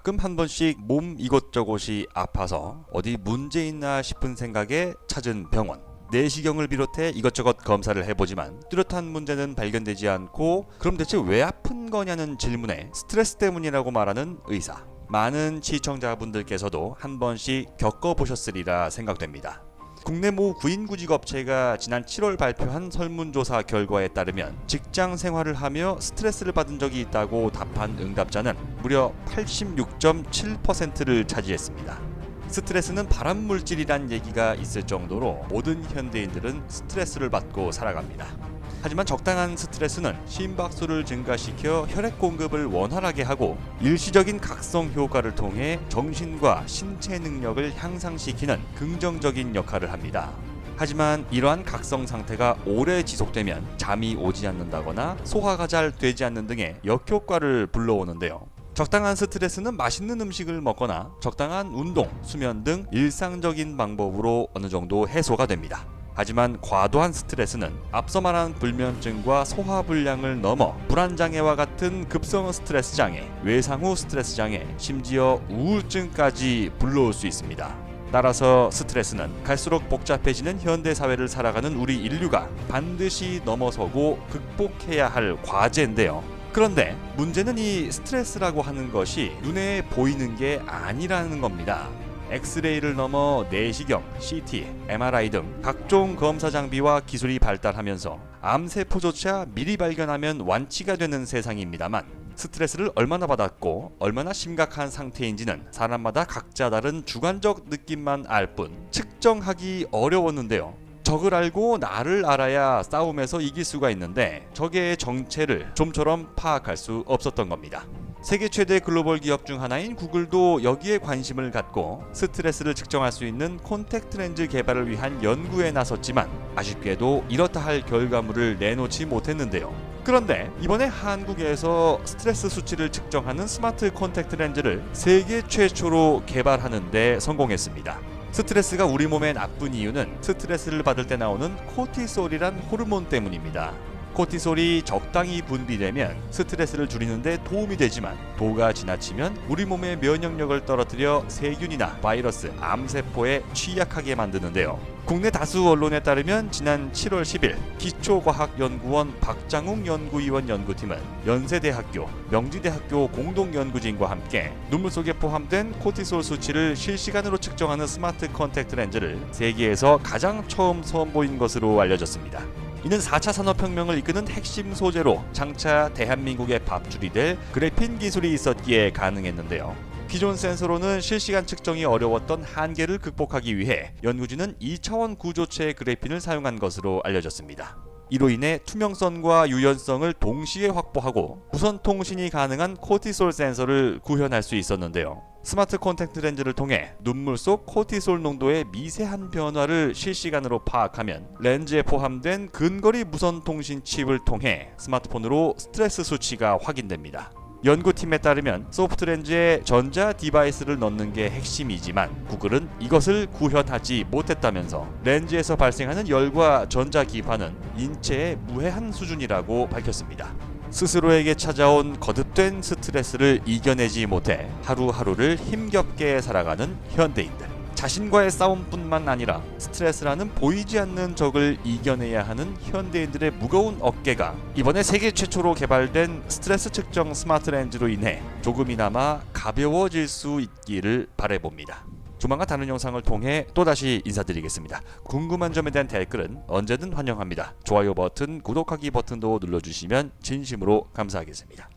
가끔 한 번씩 몸 이곳저곳이 아파서 어디 문제 있나 싶은 생각에 찾은 병원. 내시경을 비롯해 이것저것 검사를 해보지만 뚜렷한 문제는 발견되지 않고, 그럼 대체 왜 아픈 거냐는 질문에 스트레스 때문이라고 말하는 의사. 많은 시청자분들께서도 한 번씩 겪어보셨으리라 생각됩니다. 국내 모 구인구직업체가 지난 7월 발표한 설문조사 결과에 따르면 직장 생활을 하며 스트레스를 받은 적이 있다고 답한 응답자는 무려 86.7%를 차지했습니다. 스트레스는 발암물질이란 얘기가 있을 정도로 모든 현대인들은 스트레스를 받고 살아갑니다. 하지만 적당한 스트레스는 심박수를 증가시켜 혈액 공급을 원활하게 하고 일시적인 각성 효과를 통해 정신과 신체 능력을 향상시키는 긍정적인 역할을 합니다. 하지만 이러한 각성 상태가 오래 지속되면 잠이 오지 않는다거나 소화가 잘 되지 않는 등의 역효과를 불러오는데요. 적당한 스트레스는 맛있는 음식을 먹거나 적당한 운동, 수면 등 일상적인 방법으로 어느 정도 해소가 됩니다. 하지만 과도한 스트레스는 앞서 말한 불면증과 소화불량을 넘어 불안장애와 같은 급성 스트레스 장애, 외상후 스트레스 장애, 심지어 우울증까지 불러올 수 있습니다. 따라서 스트레스는 갈수록 복잡해지는 현대사회를 살아가는 우리 인류가 반드시 넘어서고 극복해야 할 과제인데요. 그런데 문제는 이 스트레스라고 하는 것이 눈에 보이는 게 아니라는 겁니다. 엑스레이를 넘어 내시경, CT, MRI 등 각종 검사 장비와 기술이 발달하면서 암세포조차 미리 발견하면 완치가 되는 세상입니다만, 스트레스를 얼마나 받았고 얼마나 심각한 상태인지는 사람마다 각자 다른 주관적 느낌만 알 뿐 측정하기 어려웠는데요. 적을 알고 나를 알아야 싸움에서 이길 수가 있는데 적의 정체를 좀처럼 파악할 수 없었던 겁니다. 세계 최대 글로벌 기업 중 하나인 구글도 여기에 관심을 갖고 스트레스를 측정할 수 있는 콘택트 렌즈 개발을 위한 연구에 나섰지만 아쉽게도 이렇다 할 결과물을 내놓지 못했는데요. 그런데 이번에 한국에서 스트레스 수치를 측정하는 스마트 콘택트 렌즈를 세계 최초로 개발하는 데 성공했습니다. 스트레스가 우리 몸에 나쁜 이유는 스트레스를 받을 때 나오는 코티솔이란 호르몬 때문입니다. 코티솔이 적당히 분비되면 스트레스를 줄이는데 도움이 되지만 도가 지나치면 우리 몸의 면역력을 떨어뜨려 세균이나 바이러스, 암세포에 취약하게 만드는데요. 국내 다수 언론에 따르면 지난 7월 10일 기초과학연구원 박장욱 연구위원 연구팀은 연세대학교, 명지대학교 공동연구진과 함께 눈물 속에 포함된 코티솔 수치를 실시간으로 측정하는 스마트 컨택트 렌즈를 세계에서 가장 처음 선보인 것으로 알려졌습니다. 이는 4차 산업혁명을 이끄는 핵심 소재로 장차 대한민국의 밥줄이 될 그래핀 기술이 있었기에 가능했는데요. 기존 센서로는 실시간 측정이 어려웠던 한계를 극복하기 위해 연구진은 2차원 구조체의 그래핀을 사용한 것으로 알려졌습니다. 이로 인해 투명성과 유연성을 동시에 확보하고 무선 통신이 가능한 코티솔 센서를 구현할 수 있었는데요. 스마트 콘택트 렌즈를 통해 눈물 속 코티솔 농도의 미세한 변화를 실시간으로 파악하면 렌즈에 포함된 근거리 무선 통신 칩을 통해 스마트폰으로 스트레스 수치가 확인됩니다. 연구팀에 따르면 소프트 렌즈에 전자 디바이스를 넣는 게 핵심이지만 구글은 이것을 구현하지 못했다면서 렌즈에서 발생하는 열과 전자 기파는 인체에 무해한 수준이라고 밝혔습니다. 스스로에게 찾아온 거듭된 스트레스를 이겨내지 못해 하루하루를 힘겹게 살아가는 현대인들. 자신과의 싸움뿐만 아니라 스트레스라는 보이지 않는 적을 이겨내야 하는 현대인들의 무거운 어깨가 이번에 세계 최초로 개발된 스트레스 측정 스마트 렌즈로 인해 조금이나마 가벼워질 수 있기를 바라봅니다. 조만간 다른 영상을 통해 또다시 인사드리겠습니다. 궁금한 점에 대한 댓글은 언제든 환영합니다. 좋아요 버튼, 구독하기 버튼도 눌러주시면 진심으로 감사하겠습니다.